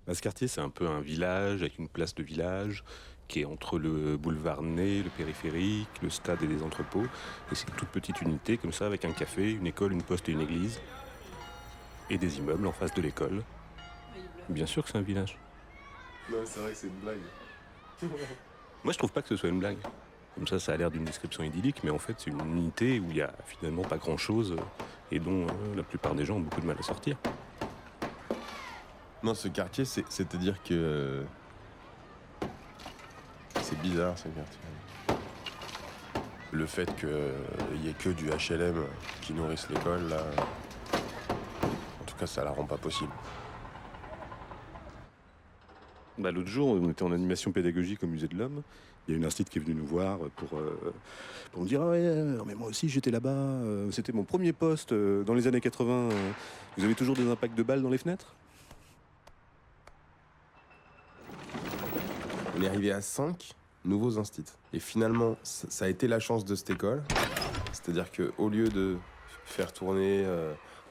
Bah, ce quartier, c'est un peu un village avec une place de village qui est entre le boulevard Ney, le périphérique, le stade et les entrepôts. Et c'est une toute petite unité comme ça avec un café, une école, une poste et une église. Et des immeubles en face de l'école. Bien sûr que c'est un village. Non, c'est vrai que c'est une blague. Moi, je trouve pas que ce soit une blague. Comme ça a l'air d'une description idyllique, mais en fait, c'est une unité où il y a finalement pas grand-chose et dont la plupart des gens ont beaucoup de mal à sortir. Non, ce quartier, c'est-à-dire que c'est bizarre, ce quartier. Le fait qu'il y ait que du HLM qui nourrisse l'école, là, en tout cas, ça la rend pas possible. Bah, l'autre jour, on était en animation pédagogique au Musée de l'Homme. Il y a une institut qui est venue nous voir pour me dire « Ah ouais, mais moi aussi j'étais là-bas, c'était mon premier poste dans les années 80. Vous avez toujours des impacts de balles dans les fenêtres ?» On est arrivé à 5 nouveaux instituts. Et finalement, ça a été la chance de cette école. C'est-à-dire qu'au lieu de faire tourner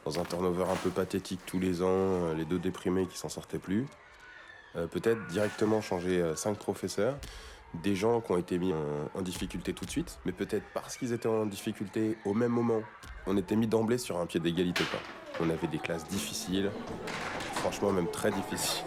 dans un turnover un peu pathétique tous les ans, les 2 déprimés qui s'en sortaient plus, peut-être directement changer 5 professeurs, des gens qui ont été mis en difficulté tout de suite, mais peut-être parce qu'ils étaient en difficulté au même moment, on était mis d'emblée sur un pied d'égalité, quoi. On avait des classes difficiles, franchement même très difficiles.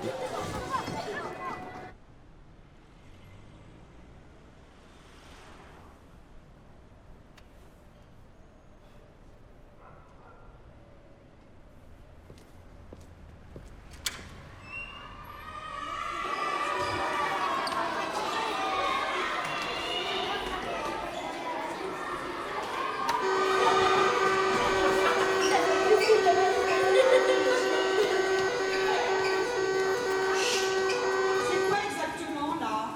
C'est quoi exactement là?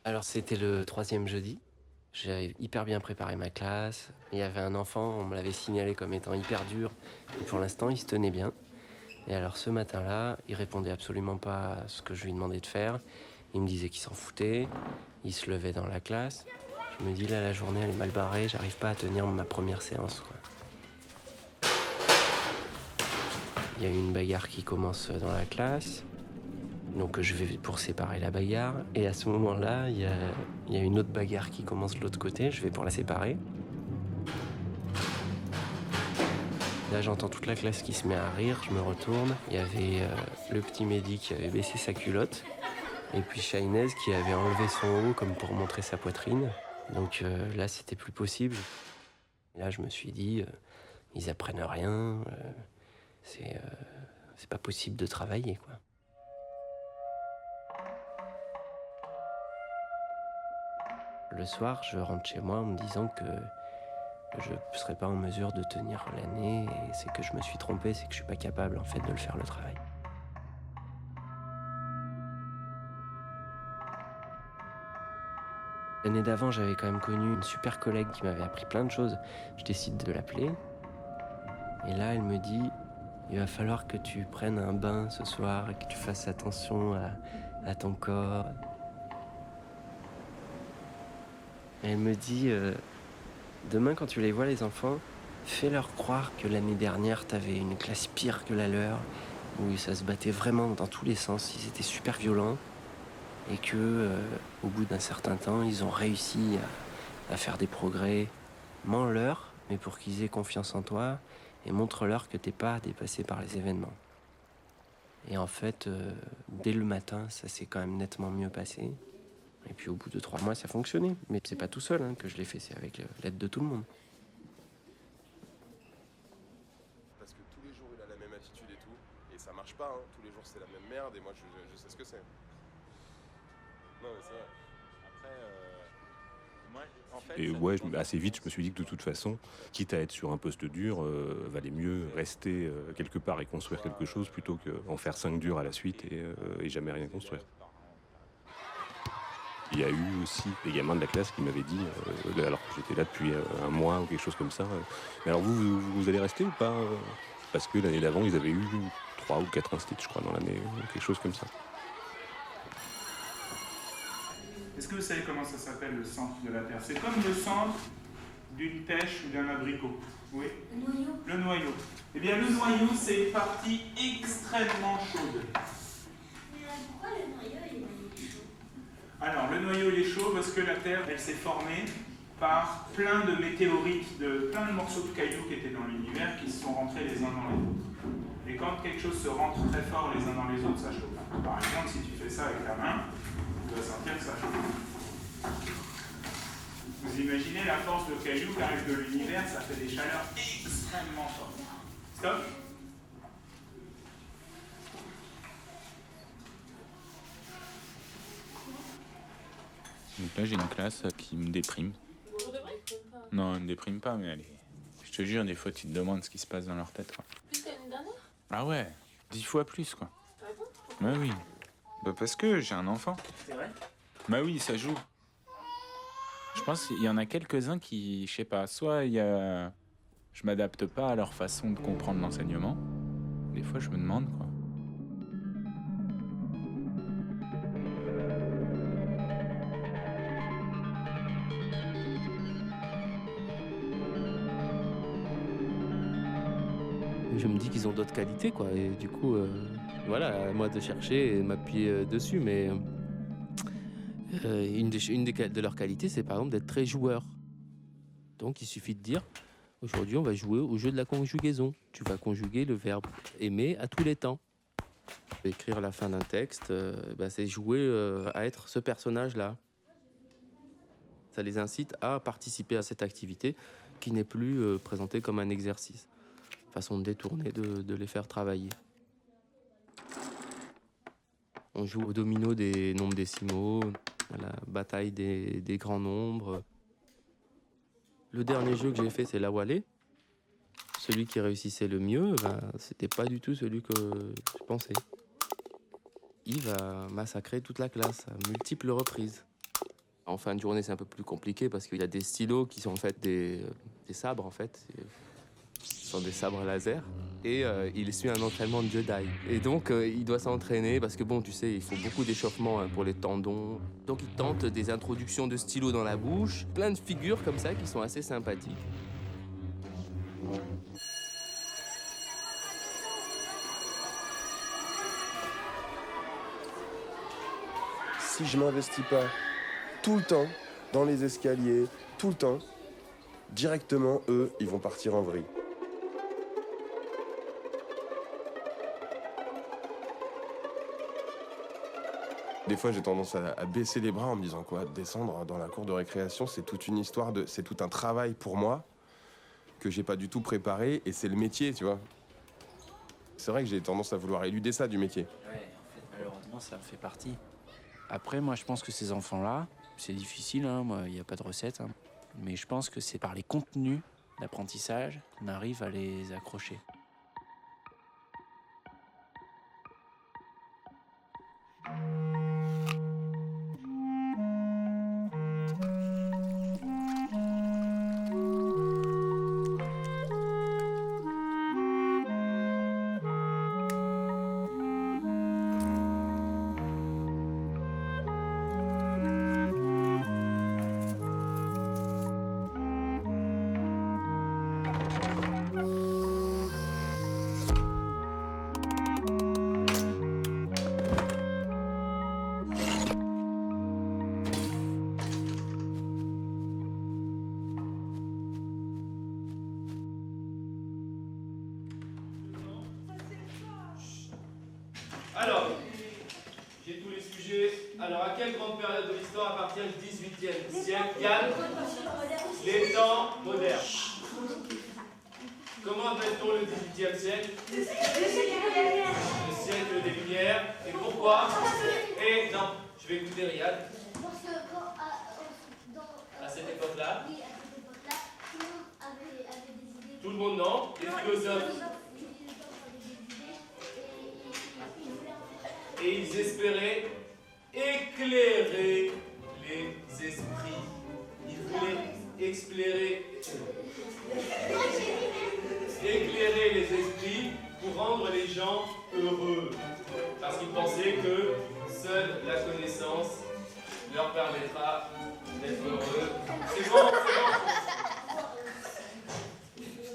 Alors c'était le 3e jeudi. J'avais hyper bien préparé ma classe. Il y avait un enfant, on me l'avait signalé comme étant hyper dur. Et pour l'instant, il se tenait bien. Et alors ce matin-là, il répondait absolument pas à ce que je lui demandais de faire. Il me disait qu'il s'en foutait. Il se levait dans la classe. Je me dis là, la journée elle est mal barrée, j'arrive pas à tenir ma première séance, quoi. Il y a eu une bagarre qui commence dans la classe. Donc je vais pour séparer la bagarre. Et à ce moment-là, il y a une autre bagarre qui commence de l'autre côté. Je vais pour la séparer. Là, j'entends toute la classe qui se met à rire. Je me retourne. Il y avait le petit Mehdi qui avait baissé sa culotte. Et puis Shainez qui avait enlevé son haut comme pour montrer sa poitrine. Donc là, c'était plus possible. Et là, je me suis dit, ils apprennent rien. C'est pas possible de travailler, quoi. Le soir, je rentre chez moi en me disant que je ne serais pas en mesure de tenir l'année et c'est que je me suis trompé, c'est que je suis pas capable en fait de le faire le travail. L'année d'avant, j'avais quand même connu une super collègue qui m'avait appris plein de choses. Je décide de l'appeler et là, elle me dit il va falloir que tu prennes un bain ce soir et que tu fasses attention à ton corps. Et elle me dit demain, quand tu les vois, les enfants, fais-leur croire que l'année dernière, t'avais une classe pire que la leur, où ça se battait vraiment dans tous les sens, ils étaient super violents, et que, au bout d'un certain temps, ils ont réussi à faire des progrès. Mens-leur, mais pour qu'ils aient confiance en toi, et montre-leur que t'es pas dépassé par les événements. Et en fait, dès le matin, ça s'est quand même nettement mieux passé. Et puis au bout de 3 mois, ça fonctionnait. Mais c'est pas tout seul que je l'ai fait, c'est avec l'aide de tout le monde. Parce que tous les jours il a la même attitude et tout, et ça marche pas, hein. Tous les jours c'est la même merde, et moi je sais ce que c'est. Non mais c'est vrai. Après, moi, en fait, Et ça ouais, dépend assez vite, je me suis dit que de toute façon, quitte à être sur un poste dur, valait mieux rester quelque part et construire quelque chose plutôt qu'en faire 5 durs à la suite et jamais rien construire. Il y a eu aussi des gamins de la classe qui m'avaient dit, alors que j'étais là depuis un mois ou quelque chose comme ça, mais alors vous allez rester ou pas parce que l'année d'avant, ils avaient eu 3 ou 4 instituts, je crois, dans l'année, quelque chose comme ça. Est-ce que vous savez comment ça s'appelle le centre de la Terre? C'est comme le centre d'une pêche ou d'un abricot. Oui. Le noyau. Le Le noyau. Eh bien, le noyau, c'est une partie extrêmement chaude. Mais pourquoi le noyau il est chaud? Alors, le noyau, il est chaud parce que la Terre, elle s'est formée par plein de météorites, plein de morceaux de cailloux qui étaient dans l'univers qui se sont rentrés les uns dans les autres. Et quand quelque chose se rentre très fort les uns dans les autres, ça chauffe. Par exemple, si tu fais ça avec la main, tu vas sentir que ça chauffe. Vous imaginez la force de cailloux qui arrive de l'univers, ça fait des chaleurs extrêmement fortes. Stop. Donc là, j'ai une classe qui me déprime. Non, elle me déprime pas, mais elle est... Je te jure, des fois, tu te demandes ce qui se passe dans leur tête, quoi. Plus que l'année dernière? Ah ouais, 10 fois plus, quoi. Ah bon? Bah oui. Bah parce que j'ai un enfant. C'est vrai? Bah oui, ça joue. Je pense qu'il y en a quelques-uns qui, je sais pas, soit il y a... Je m'adapte pas à leur façon de comprendre l'enseignement. Des fois, je me demande, quoi. Je me dis qu'ils ont d'autres qualités, quoi. Et du coup, voilà, à moi de chercher et m'appuyer dessus. Mais une de leurs qualités, c'est par exemple d'être très joueur. Donc il suffit de dire, aujourd'hui, on va jouer au jeu de la conjugaison. Tu vas conjuguer le verbe aimer à tous les temps. Écrire la fin d'un texte, c'est jouer à être ce personnage-là. Ça les incite à participer à cette activité qui n'est plus présentée comme un exercice. Façon de détourner, de les faire travailler. On joue au domino des nombres décimaux, à la bataille des grands nombres. Le dernier jeu que j'ai fait, c'est la Wallet. Celui qui réussissait le mieux, c'était pas du tout celui que je pensais. Yves a massacré toute la classe à multiples reprises. En fin de journée, c'est un peu plus compliqué parce qu'il y a des stylos qui sont en fait des sabres, en fait. Ce sont des sabres laser. Et il suit un entraînement de Jedi. Et donc, il doit s'entraîner parce que, bon, tu sais, il faut beaucoup d'échauffement pour les tendons. Donc, il tente des introductions de stylos dans la bouche. Plein de figures comme ça qui sont assez sympathiques. Si je m'investis pas tout le temps dans les escaliers, tout le temps, directement, eux, ils vont partir en vrille. Des fois, j'ai tendance à baisser les bras en me disant quoi, descendre dans la cour de récréation, c'est toute une histoire, c'est tout un travail pour moi que j'ai pas du tout préparé et c'est le métier, tu vois. C'est vrai que j'ai tendance à vouloir éluder ça du métier. Ouais, en fait, malheureusement, ça en fait partie. Après, moi, je pense que ces enfants-là, c'est difficile, hein, moi, il n'y a pas de recette, hein, mais je pense que c'est par les contenus d'apprentissage qu'on arrive à les accrocher. Alors, j'ai tous les sujets. Alors, à quelle grande période de l'histoire appartient le XVIIIe siècle, Yann? Les temps modernes. Comment appelle-t-on le XVIIIe siècle? Le siècle des Lumières. Et pourquoi? Et non, je vais écouter Riyad. Parce que À cette époque-là, oui, à cette époque-là, tout le monde avait des idées. tout le monde non, les philosophes. Et ils espéraient éclairer les esprits. Ils voulaient éclairer les esprits pour rendre les gens heureux. Parce qu'ils pensaient que seule la connaissance leur permettra d'être heureux. C'est bon, c'est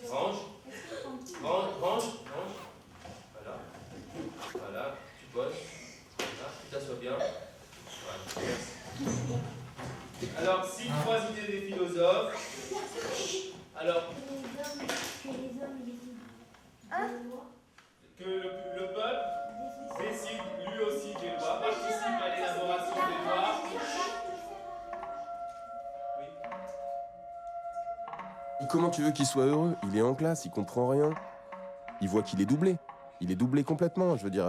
bon. Range. Que le peuple décide lui aussi des lois, participe à l'élaboration des lois. Comment tu veux qu'il soit heureux? Il est en classe, il comprend rien. Il voit qu'il est doublé. Il est doublé complètement. Je veux dire,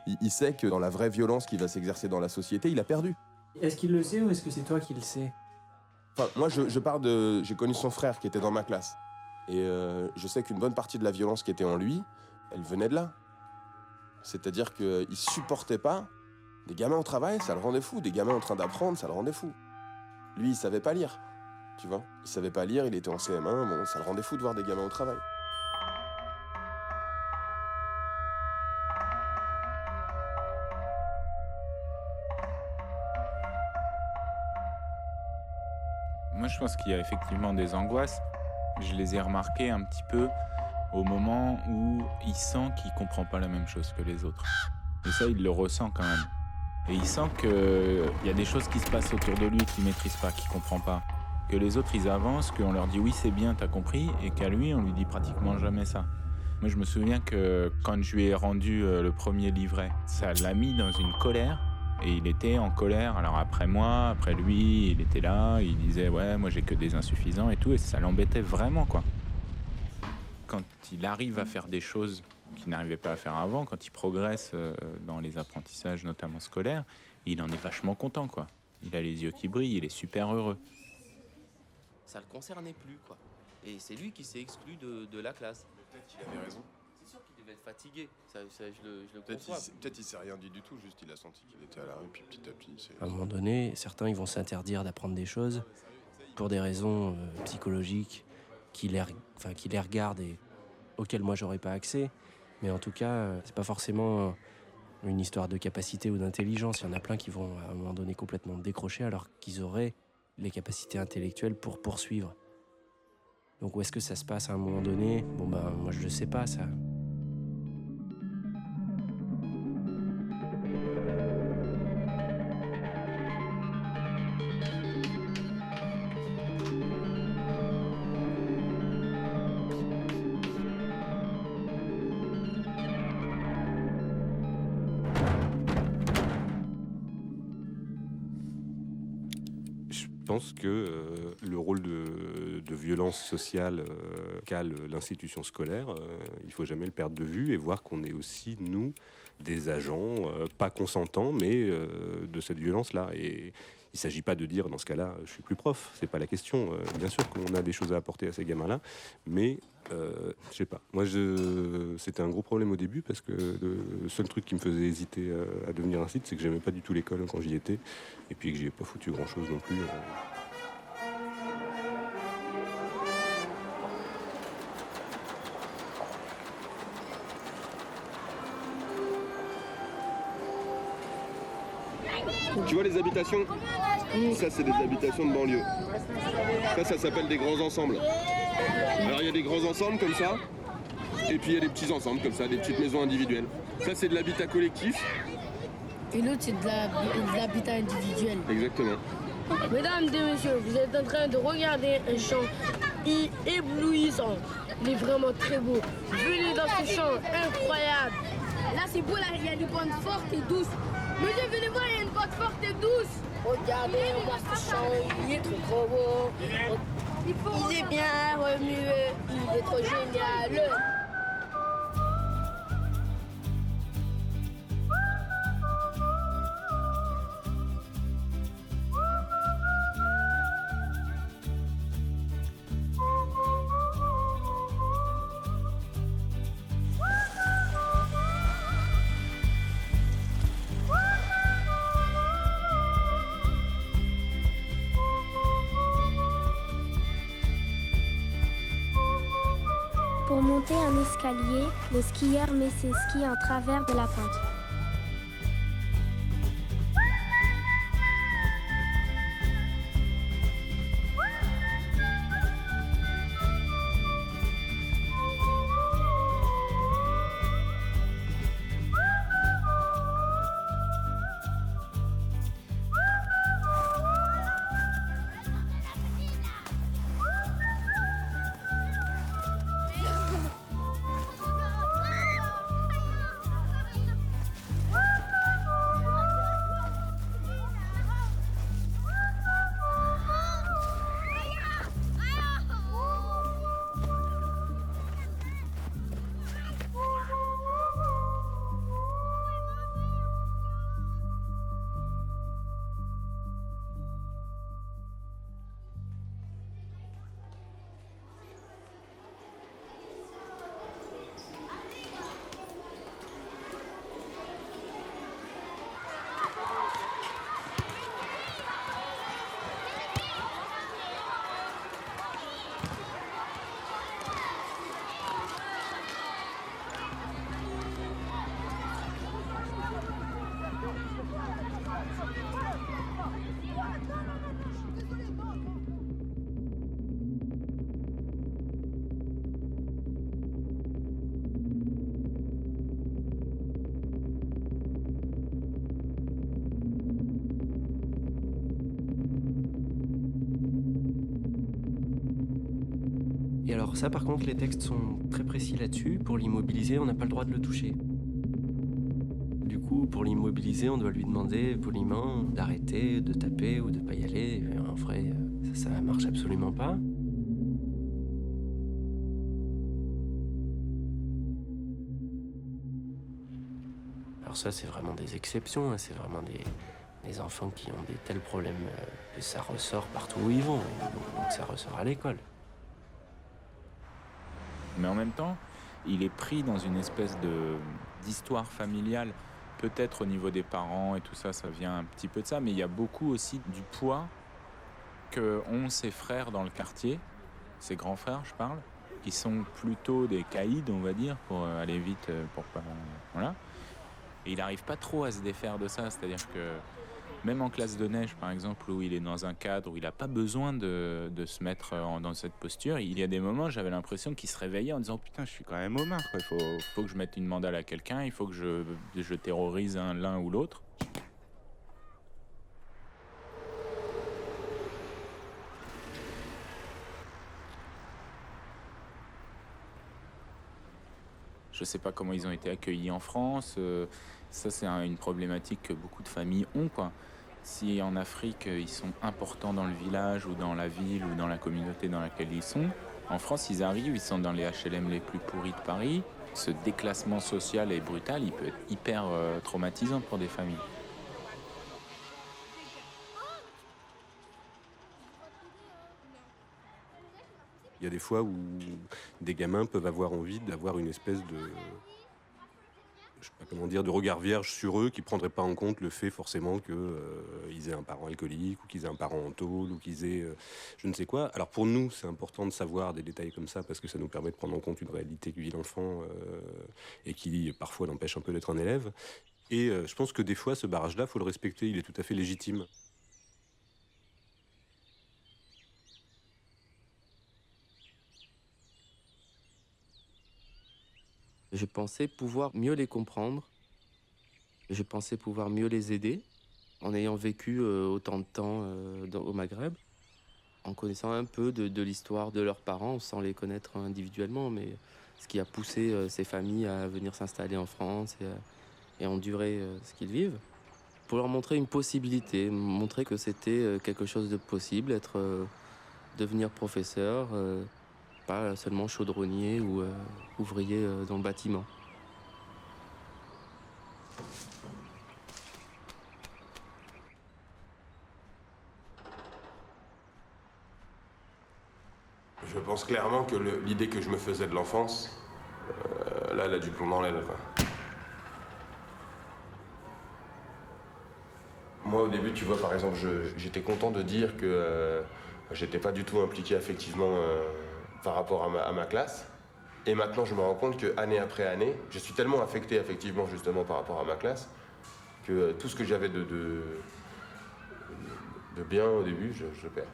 il sait que dans la vraie violence qui va s'exercer dans la société, il a perdu. Est-ce qu'il le sait ou est-ce que c'est toi qui le sais? Enfin, moi, je pars de... J'ai connu son frère qui était dans ma classe. Et je sais qu'une bonne partie de la violence qui était en lui, elle venait de là. C'est-à-dire qu'il supportait pas des gamins au travail, ça le rendait fou. Des gamins en train d'apprendre, ça le rendait fou. Lui, il savait pas lire, tu vois. Il savait pas lire, il était en CM1, bon, ça le rendait fou de voir des gamins au travail. Moi, je pense qu'il y a effectivement des angoisses. Je les ai remarquées un petit peu au moment où il sent qu'il comprend pas la même chose que les autres. Et ça, il le ressent quand même. Et il sent qu'il y a des choses qui se passent autour de lui qu'il maîtrise pas, qu'il comprend pas. Que les autres, ils avancent, qu'on leur dit « oui, c'est bien, t'as compris », et qu'à lui, on lui dit pratiquement jamais ça. Moi, je me souviens que quand je lui ai rendu le premier livret, ça l'a mis dans une colère. Et il était en colère, alors après moi, après lui, il était là, il disait « ouais, moi j'ai que des insuffisants et tout », et ça l'embêtait vraiment, quoi. Quand il arrive à faire des choses qu'il n'arrivait pas à faire avant, quand il progresse dans les apprentissages, notamment scolaires, il en est vachement content, quoi. Il a les yeux qui brillent, il est super heureux. Ça le concernait plus, quoi. Et c'est lui qui s'est exclu de la classe. Peut-être qu'il avait raison. C'est sûr qu'il devait être fatigué, ça, je le Peut-être comprends. peut-être il s'est rien dit du tout, juste il a senti qu'il était à la rue, puis petit à petit... À un moment donné, certains ils vont s'interdire d'apprendre des choses pour des raisons psychologiques qui les regardent et auxquelles moi j'aurais pas accès. Mais en tout cas, c'est pas forcément une histoire de capacité ou d'intelligence. Il y en a plein qui vont à un moment donné complètement décrocher alors qu'ils auraient les capacités intellectuelles pour poursuivre. Donc où est-ce que ça se passe à un moment donné? Bon ben moi je le sais pas ça. Je pense que le rôle de violence sociale qu'a l'institution scolaire, il ne faut jamais le perdre de vue et voir qu'on est aussi, nous, des agents, pas consentants, mais de cette violence-là. Et il ne s'agit pas de dire, dans ce cas-là, je suis plus prof, c'est pas la question. Bien sûr qu'on a des choses à apporter à ces gamins-là, mais je sais pas. Moi, c'était un gros problème au début parce que le seul truc qui me faisait hésiter à devenir un site, c'est que j'aimais pas du tout l'école quand j'y étais, et puis que j'y ai pas foutu grand-chose non plus. Tu vois les habitations? Ça, c'est des habitations de banlieue. Ça s'appelle des grands ensembles. Alors, il y a des grands ensembles comme ça, et puis il y a des petits ensembles comme ça, des petites maisons individuelles. Ça, c'est de l'habitat collectif. Et l'autre, c'est de l'habitat individuel. Exactement. Mesdames et messieurs, vous êtes en train de regarder un champ éblouissant. Il est vraiment très beau. Venez dans ce champ incroyable. Là, c'est beau, là, il y a des bandes fortes et douces. Monsieur, venez voir, il y a une bande forte et douce. Regardez, on voit ce champ, il est trop beau. Il est bien remué, il est trop génial. Pour monter un escalier, le skieur met ses skis en travers de la pente. Alors ça, par contre, les textes sont très précis là-dessus. Pour l'immobiliser, on n'a pas le droit de le toucher. Du coup, pour l'immobiliser, on doit lui demander poliment d'arrêter, de taper ou de pas y aller. Et en vrai, ça marche absolument pas. Alors ça, c'est vraiment des exceptions, hein. C'est vraiment des enfants qui ont des tels problèmes que ça ressort partout où ils vont. Donc ça ressort à l'école. Mais en même temps, il est pris dans une espèce d'histoire familiale. Peut-être au niveau des parents et tout ça, ça vient un petit peu de ça, mais il y a beaucoup aussi du poids qu'ont ses frères dans le quartier, ses grands frères, je parle, qui sont plutôt des caïds, on va dire, pour aller vite, pour pas... Voilà. Et il n'arrive pas trop à se défaire de ça, c'est-à-dire que même en classe de neige, par exemple, où il est dans un cadre où il n'a pas besoin de se mettre dans cette posture, il y a des moments, j'avais l'impression qu'il se réveillait en disant « Putain, je suis quand même au marre, il faut que je mette une mandale à quelqu'un, il faut que je terrorise l'un ou l'autre. » Je ne sais pas comment ils ont été accueillis en France. Ça, c'est une problématique que beaucoup de familles ont, quoi. Si en Afrique, ils sont importants dans le village ou dans la ville ou dans la communauté dans laquelle ils sont, en France, ils arrivent, ils sont dans les HLM les plus pourris de Paris. Ce déclassement social est brutal, il peut être hyper traumatisant pour des familles. Il y a des fois où des gamins peuvent avoir envie d'avoir une espèce de... je sais pas comment dire, de regard vierge sur eux qui ne prendrait pas en compte le fait forcément qu'ils aient un parent alcoolique ou qu'ils aient un parent en tôle ou qu'ils aient je ne sais quoi. Alors pour nous, c'est important de savoir des détails comme ça parce que ça nous permet de prendre en compte une réalité que vit l'enfant et qui parfois l'empêche un peu d'être un élève. Et je pense que des fois, ce barrage-là, il faut le respecter, il est tout à fait légitime. Je pensais pouvoir mieux les comprendre. Je pensais pouvoir mieux les aider en ayant vécu autant de temps au Maghreb, en connaissant un peu de l'histoire de leurs parents sans les connaître individuellement, mais ce qui a poussé ces familles à venir s'installer en France et endurer ce qu'ils vivent. Pour leur montrer une possibilité, montrer que c'était quelque chose de possible, devenir professeur, pas seulement chaudronnier ou ouvrier dans le bâtiment. Je pense clairement que l'idée que je me faisais de l'enfance, là, elle a du plomb dans l'aile, quoi. Moi, au début, tu vois, par exemple, j'étais content de dire que j'étais pas du tout impliqué affectivement par rapport à ma classe. Et maintenant, je me rends compte que année après année, je suis tellement affecté affectivement justement par rapport à ma classe que tout ce que j'avais de bien au début, je perds.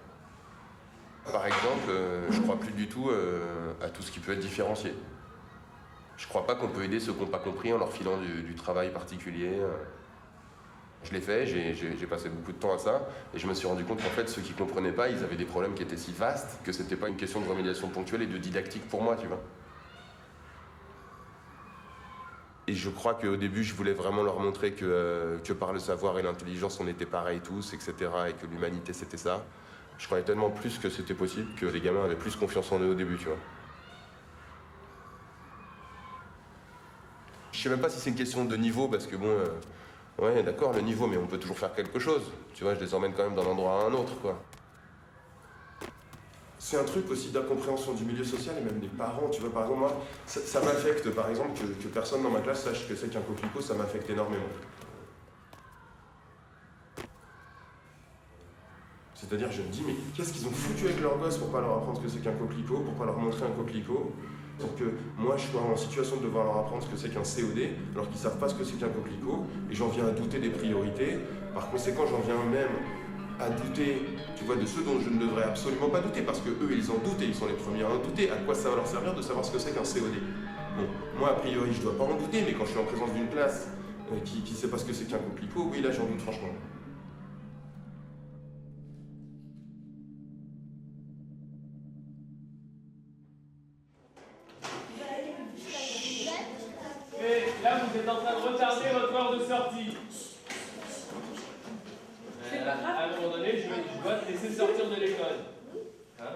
Par exemple, je crois plus du tout à tout ce qui peut être différencié. Je crois pas qu'on peut aider ceux qui n'ont pas compris en leur filant du travail particulier. Je l'ai fait, j'ai passé beaucoup de temps à ça, et je me suis rendu compte qu'en fait, ceux qui comprenaient pas, ils avaient des problèmes qui étaient si vastes que c'était pas une question de remédiation ponctuelle et de didactique pour moi, tu vois. Et je crois qu'au début, je voulais vraiment leur montrer que par le savoir et l'intelligence, on était pareils tous, etc., et que l'humanité, c'était ça. Je croyais tellement plus que c'était possible que les gamins avaient plus confiance en eux au début, tu vois. Je sais même pas si c'est une question de niveau, parce que bon... ouais, d'accord, le niveau, mais on peut toujours faire quelque chose. Tu vois, je les emmène quand même d'un endroit à un autre, quoi. C'est un truc aussi d'incompréhension du milieu social et même des parents. Tu vois, par exemple, moi, ça m'affecte, par exemple, que personne dans ma classe sache que c'est qu'un coquelicot, ça m'affecte énormément. C'est-à-dire, je me dis, mais qu'est-ce qu'ils ont foutu avec leurs gosses pour pas leur apprendre ce que c'est qu'un coquelicot, pour pas leur montrer un coquelicot, pour que moi je sois en situation de devoir leur apprendre ce que c'est qu'un COD, alors qu'ils savent pas ce que c'est qu'un coquelicot, et j'en viens à douter des priorités. Par conséquent, j'en viens même à douter, tu vois, de ceux dont je ne devrais absolument pas douter, parce que eux, ils en doutent et ils sont les premiers à en douter. À quoi ça va leur servir de savoir ce que c'est qu'un COD? Bon, moi, a priori, je dois pas en douter, mais quand je suis en présence d'une classe qui sait pas ce que c'est qu'un coquelicot, oui, là, j'en doute franchement. vous êtes en train de retarder votre heure de sortie. À un moment donné, je dois te laisser sortir de l'école. Hein?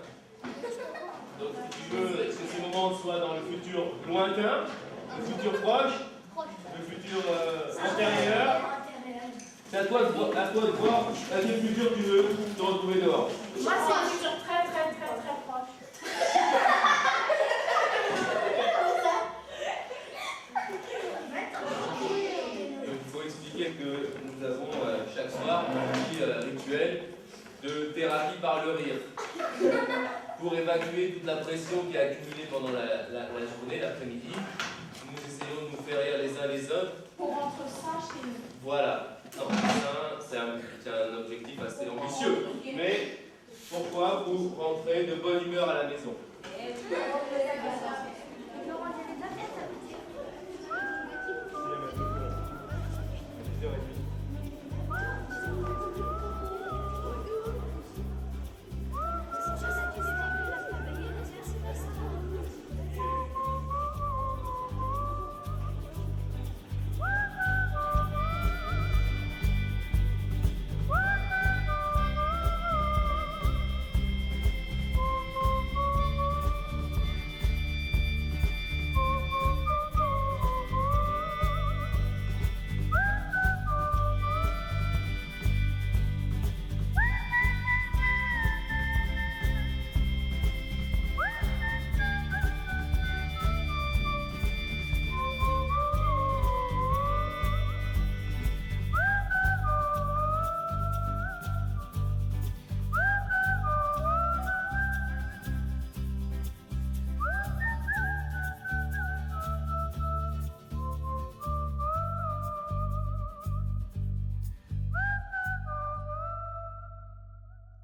Donc si tu veux que ces moments soient dans le futur lointain, le futur proche, le futur antérieur, c'est à toi de voir à quel futur tu veux te retrouver dehors. Moi, c'est un futur très proche. Donc il faut expliquer que nous avons chaque soir un petit rituel de thérapie par le rire pour évacuer toute la pression qui est accumulée pendant la journée, l'après-midi. Nous essayons de nous faire rire les uns les autres. Pour rendre ça chez nous. Voilà. Non, c'est un objectif assez ambitieux. Mais pourquoi vous rentrez de bonne humeur à la maison?